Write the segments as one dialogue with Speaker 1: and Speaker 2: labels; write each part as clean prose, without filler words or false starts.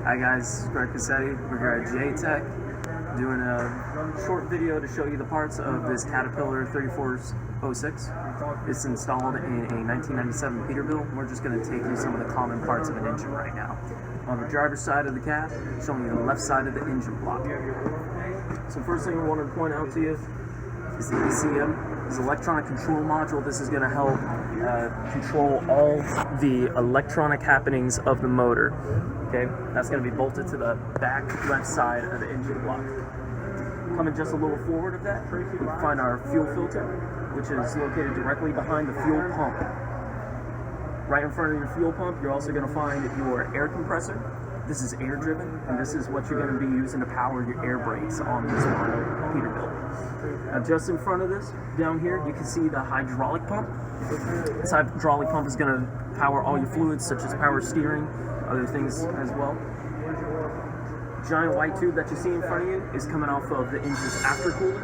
Speaker 1: Hi guys, Greg Cassetti. We're here at J-Tech doing a short video to show you the parts of this Caterpillar 3406. It's installed in a 1997 Peterbilt. We're just going to take you some of the common parts of an engine right now. On the driver's side of the cab, showing you the left side of the engine block. So first thing we want to point out to you is the ECM, this electronic control module. This is going to help control all the electronic happenings of the motor. Okay, that's going to be bolted to the back left side of the engine block. Coming just a little forward of that, we can find our fuel filter, which is located directly behind the fuel pump. Right in front of your fuel pump, you're also going to find your air compressor. This is air driven, and this is what you're going to be using to power your air brakes on this model Peterbilt. Now just in front of this, down here, you can see the hydraulic pump. This hydraulic pump is going to power all your fluids, such as power steering, other things as well. Giant white tube that you see in front of you is coming off of the engine's aftercooler.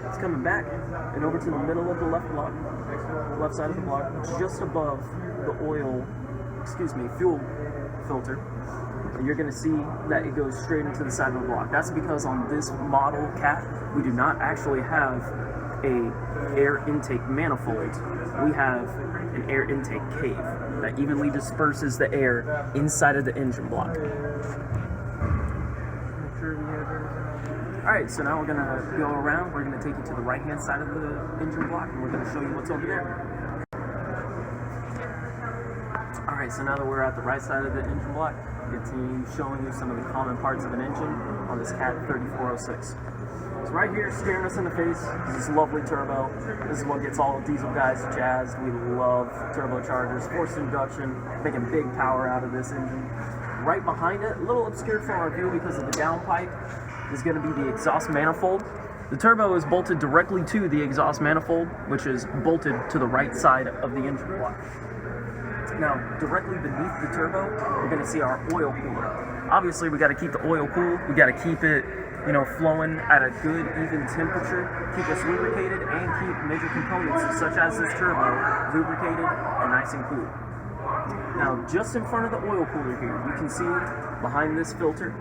Speaker 1: It's coming back and over to the middle of the left side of the block, just above the fuel filter. You're going to see that it goes straight into the side of the block. That's because on this model Cat, we do not actually have a air intake manifold. We have an air intake cave that evenly disperses the air inside of the engine block. Alright, so now we're going to go around. We're going to take you to the right hand side of the engine block, and we're going to show you what's over there. Alright, so now that we're at the right side of the engine block, continue showing you some of the common parts of an engine on this Cat 3406. So right here, staring us in the face, is this lovely turbo. This is what gets all diesel guys jazzed. We love turbochargers, forced induction, making big power out of this engine. Right behind it, a little obscured from our view because of the downpipe, is going to be the exhaust manifold. The turbo is bolted directly to the exhaust manifold, which is bolted to the right side of the engine block. Now, directly beneath the turbo, we're going to see our oil cooler. Obviously, we got to keep the oil cool. We got to keep it, flowing at a good, even temperature, keep us lubricated, and keep major components such as this turbo lubricated and nice and cool. Now, just in front of the oil cooler here, you can see behind this filter,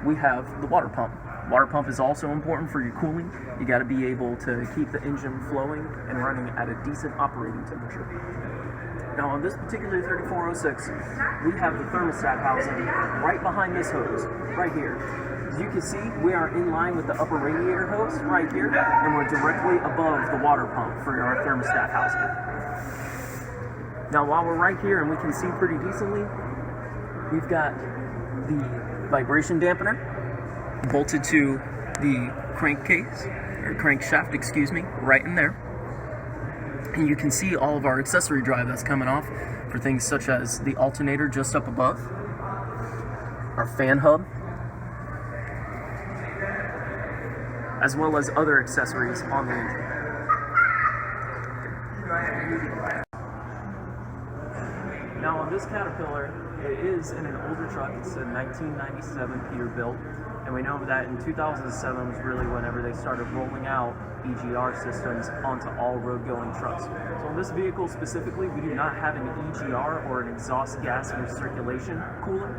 Speaker 1: we have the water pump. Water pump is also important for your cooling. You got to be able to keep the engine flowing and running at a decent operating temperature. Now on this particular 3406, we have the thermostat housing right behind this hose, right here. As you can see, we are in line with the upper radiator hose right here, and we're directly above the water pump for our thermostat housing. Now while we're right here and we can see pretty decently, we've got the vibration dampener bolted to the crankshaft, right in there. And you can see all of our accessory drive that's coming off for things such as the alternator just up above, our fan hub, as well as other accessories on the engine. Now on this Caterpillar, it is in an older truck. It's a 1997 Peterbilt, and we know that in 2007 was really whenever they started rolling out EGR systems onto all road-going trucks. So on this vehicle specifically, we do not have an EGR or an exhaust gas recirculation cooler.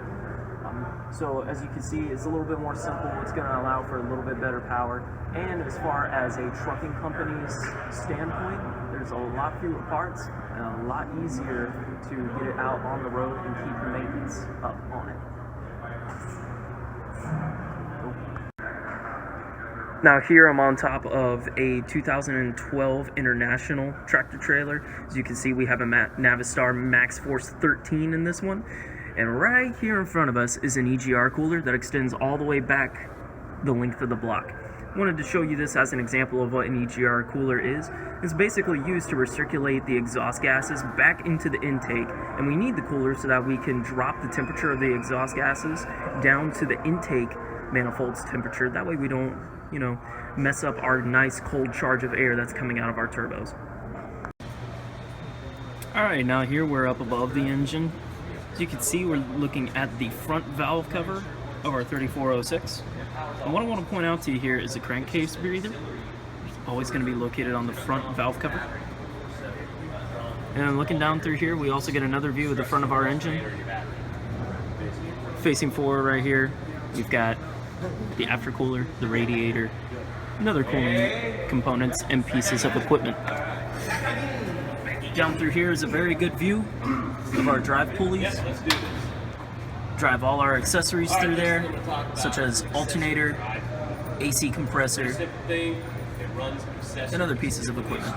Speaker 1: So as you can see, it's a little bit more simple. It's going to allow for a little bit better power. And as far as a trucking company's standpoint, there's a lot fewer parts and a lot easier to get it out on the road and keep the maintenance up on it. Now here I'm on top of a 2012 International tractor trailer. As you can see, we have a Navistar Max Force 13 in this one. And right here in front of us is an EGR cooler that extends all the way back the length of the block. I wanted to show you this as an example of what an EGR cooler is. It's basically used to recirculate the exhaust gases back into the intake, and we need the cooler so that we can drop the temperature of the exhaust gases down to the intake manifold's temperature. That way we don't, mess up our nice cold charge of air that's coming out of our turbos. Alright, now here we're up above the engine. As you can see, we're looking at the front valve cover of our 3406. And what I want to point out to you here is the crankcase breather. It's always going to be located on the front valve cover. And looking down through here, we also get another view of the front of our engine. Facing forward right here, we've got the aftercooler, the radiator, and other cooling components and pieces of equipment. Down through here is a very good view of our drive pulleys. Drive all our accessories through there, such as alternator, AC compressor, and other pieces of equipment.